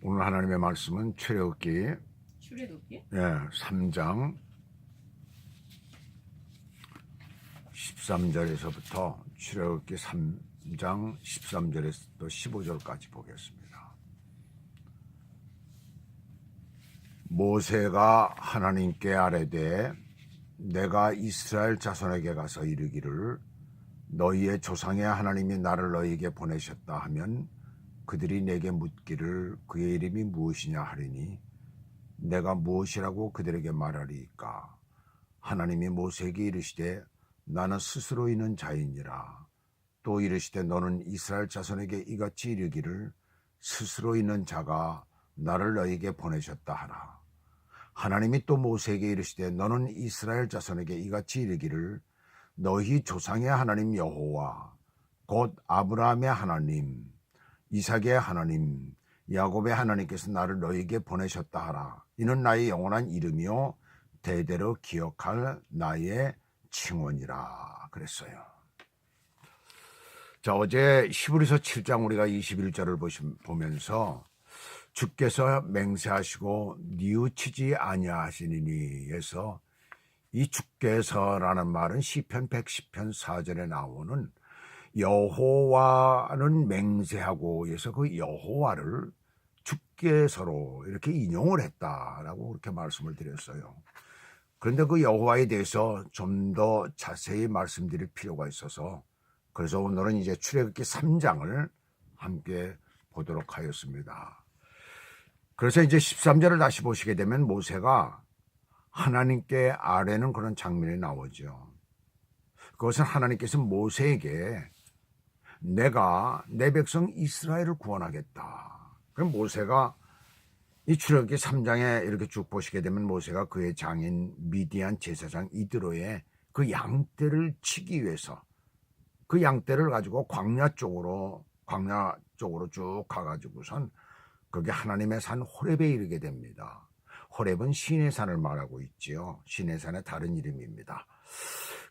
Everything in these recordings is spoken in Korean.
오늘 하나님의 말씀은 출애굽기 출애굽기? 3장 13절에서부터 출애굽기 3장 13절에서 또 15절까지 보겠습니다. 모세가 하나님께 아뢰되 내가 이스라엘 자손에게 가서 이르기를 너희의 조상의 하나님이 나를 너희에게 보내셨다 하면 그들이 내게 묻기를 그의 이름이 무엇이냐 하리니 내가 무엇이라고 그들에게 말하리이까. 하나님이 모세에게 이르시되 나는 스스로 있는 자이니라. 또 이르시되 너는 이스라엘 자손에게 이같이 이르기를 스스로 있는 자가 나를 너희에게 보내셨다 하라. 하나님이 또 모세에게 이르시되 너는 이스라엘 자손에게 이같이 이르기를 너희 조상의 하나님 여호와 곧 아브라함의 하나님 이삭의 하나님 야곱의 하나님께서 나를 너희에게 보내셨다 하라. 이는 나의 영원한 이름이요 대대로 기억할 나의 칭원이라 그랬어요. 자, 어제 히브리서 7장 우리가 21절을 보면서 주께서 맹세하시고 뉘우치지 아니하시니니 에서 이 주께서라는 말은 시편 110편 4절에 나오는 여호와는 맹세하고 해서 그 여호와를 주께서로 이렇게 인용을 했다라고 그렇게 말씀을 드렸어요. 그런데 그 여호와에 대해서 좀 더 자세히 말씀드릴 필요가 있어서 그래서 오늘은 이제 출애굽기 3장을 함께 보도록 하였습니다. 그래서 이제 13절을 다시 보시게 되면 모세가 하나님께 아뢰는 그런 장면이 나오죠. 그것은 하나님께서 모세에게 내가 내 백성 이스라엘을 구원하겠다. 그럼 모세가 이 출애굽기 3장에 이렇게 쭉 보시게 되면 모세가 그의 장인 미디안 제사장 이드로의 그 양떼를 치기 위해서 그 양떼를 가지고 광야 쪽으로 쭉 가가지고선 거기 하나님의 산 호렙에 이르게 됩니다. 호렙은 신의 산을 말하고 있지요. 신의 산의 다른 이름입니다.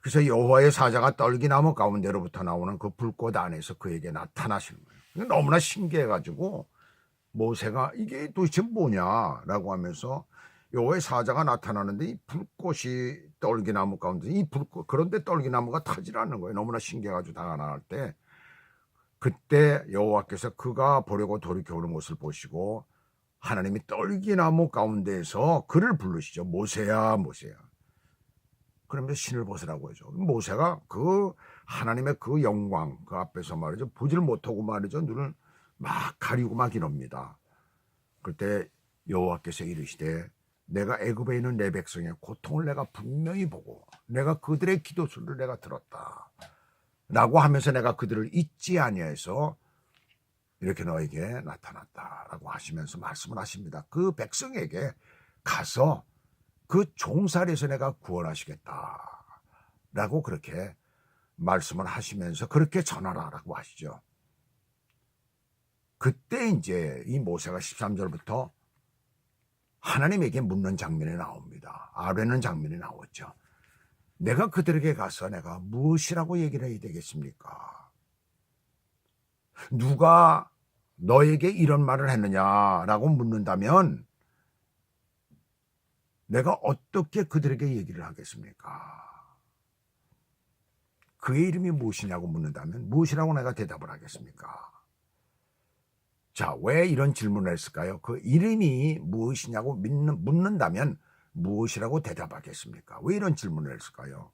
그래서 여호와의 사자가 떨기나무 가운데로부터 나오는 그 불꽃 안에서 그에게 나타나시는 거예요. 너무나 신기해가지고 모세가 이게 도대체 뭐냐라고 하면서 여호와의 사자가 나타나는데 이 불꽃이 떨기나무 가운데 이 불꽃 그런데 떨기나무가 타질 않는 거예요. 너무나 신기해가지고 당황할 때 그때 여호와께서 그가 보려고 돌이켜오는 것을 보시고 하나님이 떨기나무 가운데에서 그를 부르시죠. 모세야 모세야. 그러면서 신을 벗으라고 하죠. 모세가 그 하나님의 그 영광 그 앞에서 말이죠. 보지를 못하고 말이죠. 눈을 막 가리고 막 이럽니다. 그때 여호와께서 이르시되 내가 애굽에 있는 내 백성의 고통을 내가 분명히 보고 내가 그들의 기도 소리를 내가 들었다 라고 하면서 내가 그들을 잊지 아니해서 이렇게 너에게 나타났다라고 하시면서 말씀을 하십니다. 그 백성에게 가서 그 종살이에서 내가 구원하시겠다라고 그렇게 말씀을 하시면서 그렇게 전하라라고 하시죠. 그때 이제 이 모세가 13절부터 하나님에게 묻는 장면이 나옵니다. 아뢰는 장면이 나오죠. 내가 그들에게 가서 내가 무엇이라고 얘기를 해야 되겠습니까? 누가 너에게 이런 말을 했느냐라고 묻는다면 내가 어떻게 그들에게 얘기를 하겠습니까? 그의 이름이 무엇이냐고 묻는다면 무엇이라고 내가 대답을 하겠습니까? 자, 왜 이런 질문을 했을까요? 그 이름이 무엇이냐고 묻는다면 무엇이라고 대답하겠습니까? 왜 이런 질문을 했을까요?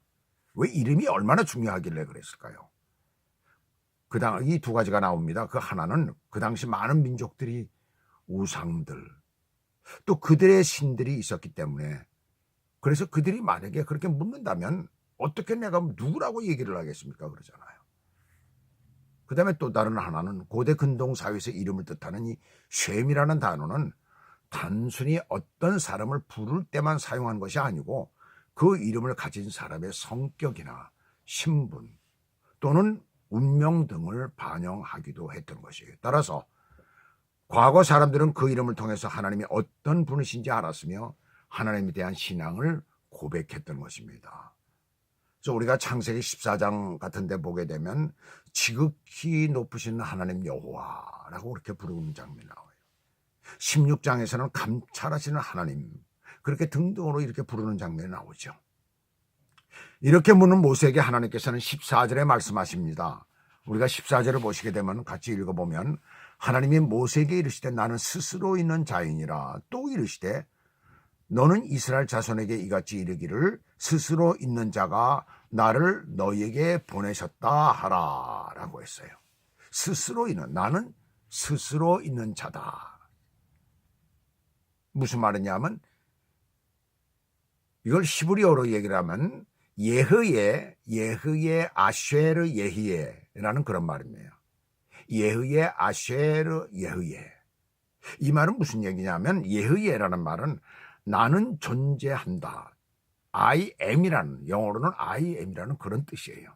왜 이름이 얼마나 중요하길래 그랬을까요? 이 두 가지가 나옵니다. 그 하나는 그 당시 많은 민족들이 우상들 또 그들의 신들이 있었기 때문에 그래서 그들이 만약에 그렇게 묻는다면 어떻게 내가 누구라고 얘기를 하겠습니까? 그러잖아요. 그 다음에 또 다른 하나는 고대 근동 사회에서 이름을 뜻하는 이 쉔이라는 단어는 단순히 어떤 사람을 부를 때만 사용한 것이 아니고 그 이름을 가진 사람의 성격이나 신분 또는 운명 등을 반영하기도 했던 것이에요. 따라서 과거 사람들은 그 이름을 통해서 하나님이 어떤 분이신지 알았으며 하나님에 대한 신앙을 고백했던 것입니다. 그래서 우리가 창세기 14장 같은 데 보게 되면 지극히 높으신 하나님 여호와라고 그렇게 부르는 장면이 나와요. 16장에서는 감찰하시는 하나님, 그렇게 등등으로 이렇게 부르는 장면이 나오죠. 이렇게 묻는 모세에게 하나님께서는 14절에 말씀하십니다. 우리가 14절을 보시게 되면 같이 읽어보면 하나님이 모세에게 이르시되 나는 스스로 있는 자이니라. 또 이르시되 너는 이스라엘 자손에게 이같이 이르기를 스스로 있는 자가 나를 너희에게 보내셨다 하라 라고 했어요. 스스로 있는, 나는 스스로 있는 자다. 무슨 말이냐면 이걸 히브리어로 얘기를 하면 예흐예 아쉐르 예히예라는 그런 말이에요. 예흐예 아쉐르 예흐예. 이 말은 무슨 얘기냐면 예흐예라는 말은 나는 존재한다. I am이라는, 영어로는 I am이라는 그런 뜻이에요.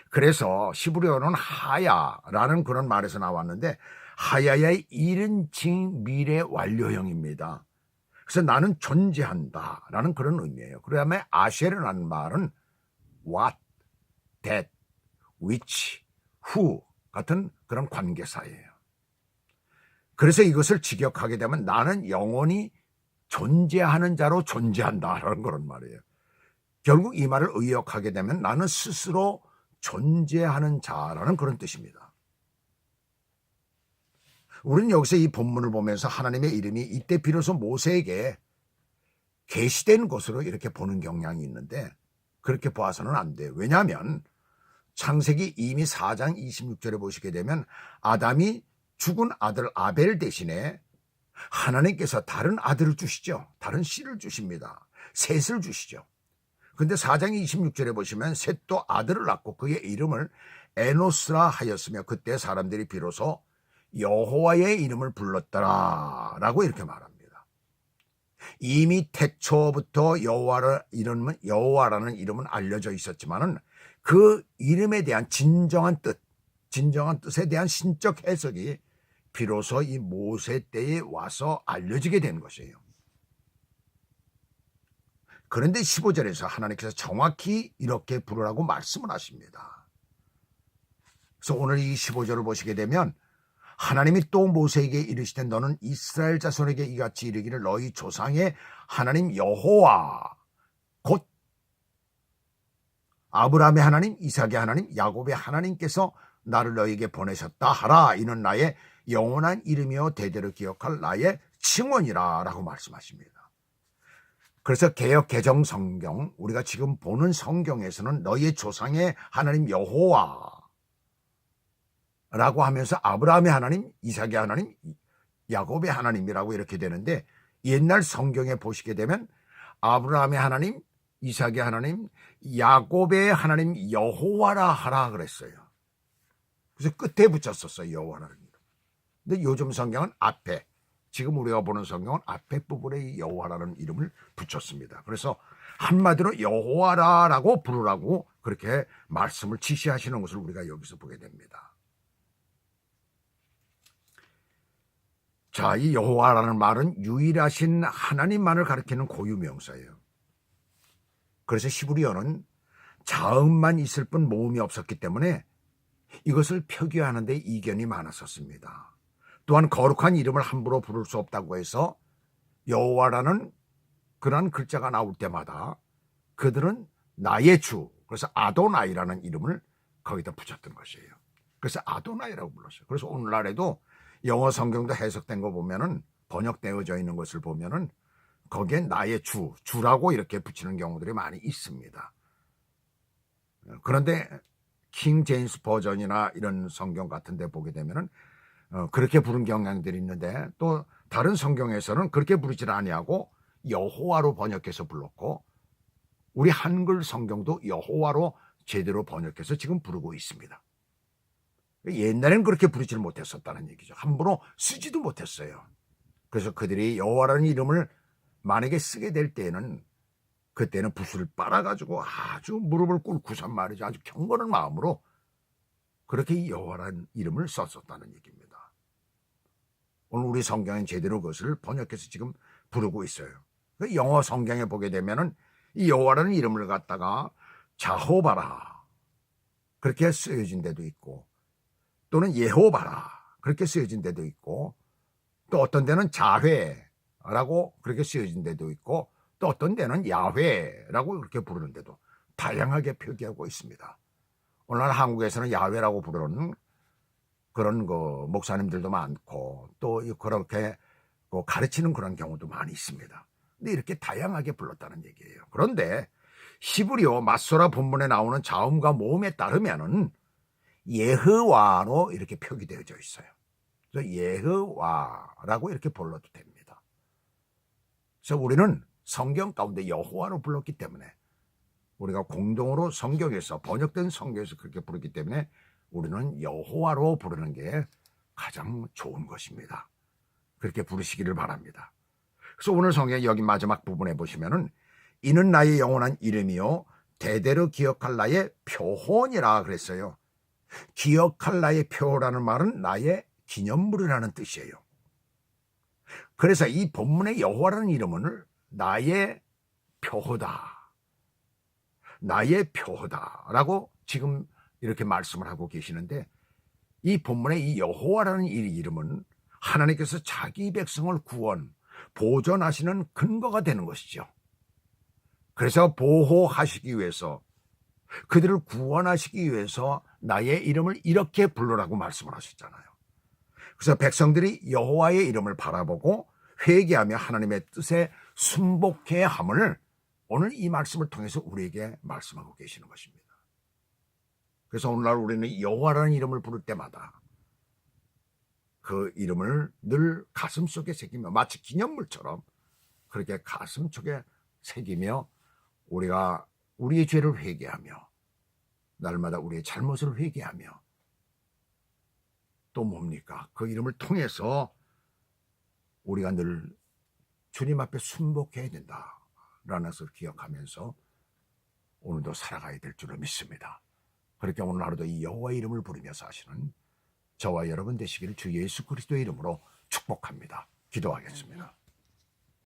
그래서 히브리어는 하야라는 그런 말에서 나왔는데 하야의 일은칭 미래 완료형입니다. 그래서 나는 존재한다라는 그런 의미예요. 그 다음에 아쉐르라는 말은 what, that, which, who 같은 그런 관계사예요. 그래서 이것을 직역하게 되면 나는 영원히 존재하는 자로 존재한다라는 그런 말이에요. 결국 이 말을 의역하게 되면 나는 스스로 존재하는 자라는 그런 뜻입니다. 우리는 여기서 이 본문을 보면서 하나님의 이름이 이때 비로소 모세에게 계시된 것으로 이렇게 보는 경향이 있는데 그렇게 봐서는 안 돼요. 왜냐하면 창세기 이미 4장 26절에 보시게 되면 아담이 죽은 아들 아벨 대신에 하나님께서 다른 아들을 주시죠. 다른 씨를 주십니다. 셋을 주시죠. 근데 4장 26절에 보시면 셋도 아들을 낳고 그의 이름을 에노스라 하였으며 그때 사람들이 비로소 여호와의 이름을 불렀더라 라고 이렇게 말합니다. 이미 태초부터 여호와라는 이름은 알려져 있었지만은 그 이름에 대한 진정한 뜻에 대한 신적 해석이 비로소 이 모세 때에 와서 알려지게 된 것이에요. 그런데 15절에서 하나님께서 정확히 이렇게 부르라고 말씀을 하십니다. 그래서 오늘 이 15절을 보시게 되면 하나님이 또 모세에게 이르시되 너는 이스라엘 자손에게 이같이 이르기를 너희 조상의 하나님 여호와 곧 아브라함의 하나님, 이삭의 하나님, 야곱의 하나님께서 나를 너희에게 보내셨다 하라. 이는 나의 영원한 이름이요 대대로 기억할 나의 칭원이라 라고 말씀하십니다. 그래서 개역 개정 성경, 우리가 지금 보는 성경에서는 너희의 조상의 하나님 여호와 라고 하면서 아브라함의 하나님, 이삭의 하나님, 야곱의 하나님이라고 이렇게 되는데 옛날 성경에 보시게 되면 아브라함의 하나님, 이삭의 하나님, 야곱의 하나님 여호와라 하라 그랬어요. 그래서 끝에 붙였었어요. 여호와라는 이름. 근데 요즘 성경은 앞에, 지금 우리가 보는 성경은 앞에 부분에 여호와라는 이름을 붙였습니다. 그래서 한마디로 여호와라라고 부르라고 그렇게 말씀을 지시하시는 것을 우리가 여기서 보게 됩니다. 자, 이 여호와라는 말은 유일하신 하나님만을 가리키는 고유 명사예요. 그래서 히브리어는 자음만 있을 뿐 모음이 없었기 때문에 이것을 표기하는데 이견이 많았었습니다. 또한 거룩한 이름을 함부로 부를 수 없다고 해서 여호와라는 그런 글자가 나올 때마다 그들은 나의 주, 그래서 아도나이라는 이름을 거기다 붙였던 것이에요. 그래서 아도나이라고 불렀어요. 그래서 오늘날에도 영어 성경도 해석된 거 보면은 번역되어져 있는 것을 보면은 거기에 나의 주라고 이렇게 붙이는 경우들이 많이 있습니다. 그런데 킹 제임스 버전이나 이런 성경 같은 데 보게 되면은 그렇게 부른 경향들이 있는데 또 다른 성경에서는 그렇게 부르질 아니하고 여호와로 번역해서 불렀고 우리 한글 성경도 여호와로 제대로 번역해서 지금 부르고 있습니다. 옛날에는 그렇게 부르지를 못했었다는 얘기죠. 함부로 쓰지도 못했어요. 그래서 그들이 여호와라는 이름을 만약에 쓰게 될 때에는 그때는 붓을 빨아가지고 아주 무릎을 꿇고선 말이죠. 아주 경건한 마음으로 그렇게 여호와라는 이름을 썼었다는 얘기입니다. 오늘 우리 성경은 제대로 그것을 번역해서 지금 부르고 있어요. 영어 성경에 보게 되면은 이 여호와라는 이름을 갖다가 자호바라 그렇게 쓰여진 데도 있고 또는 예호바라 그렇게 쓰여진 데도 있고 또 어떤 데는 자회라고 그렇게 쓰여진 데도 있고 또 어떤 데는 야회라고 그렇게 부르는 데도 다양하게 표기하고 있습니다. 오늘날 한국에서는 야회라고 부르는 그런 그 목사님들도 많고 또 그렇게 가르치는 그런 경우도 많이 있습니다. 근데 이렇게 다양하게 불렀다는 얘기예요. 그런데 히브리어 맞소라 본문에 나오는 자음과 모음에 따르면은 예흐와로 이렇게 표기되어져 있어요. 그래서 예흐와라고 이렇게 불러도 됩니다. 그래서 우리는 성경 가운데 여호와로 불렀기 때문에 우리가 공동으로 성경에서 번역된 성경에서 그렇게 부르기 때문에 우리는 여호와로 부르는 게 가장 좋은 것입니다. 그렇게 부르시기를 바랍니다. 그래서 오늘 성경 여기 마지막 부분에 보시면은 이는 나의 영원한 이름이요 대대로 기억할 나의 표혼이라 그랬어요. 기억할 나의 표라는 말은 나의 기념물이라는 뜻이에요. 그래서 이 본문의 여호와라는 이름은 나의 표호다. 나의 표호다라고 지금 이렇게 말씀을 하고 계시는데 이 본문의 이 여호와라는 이 이름은 하나님께서 자기 백성을 구원, 보존하시는 근거가 되는 것이죠. 그래서 보호하시기 위해서 그들을 구원하시기 위해서 나의 이름을 이렇게 부르라고 말씀을 하셨잖아요. 그래서 백성들이 여호와의 이름을 바라보고 회개하며 하나님의 뜻에 순복해야 함을 오늘 이 말씀을 통해서 우리에게 말씀하고 계시는 것입니다. 그래서 오늘날 우리는 여호와라는 이름을 부를 때마다 그 이름을 늘 가슴속에 새기며 마치 기념물처럼 그렇게 가슴속에 새기며 우리가 우리의 죄를 회개하며 날마다 우리의 잘못을 회개하며 또 뭡니까? 그 이름을 통해서 우리가 늘 주님 앞에 순복해야 된다라는 것을 기억하면서 오늘도 살아가야 될 줄을 믿습니다. 그렇게 오늘 하루도 이 여호와의 이름을 부르며 사시는 저와 여러분 되시기를 주 예수 그리스도의 이름으로 축복합니다. 기도하겠습니다.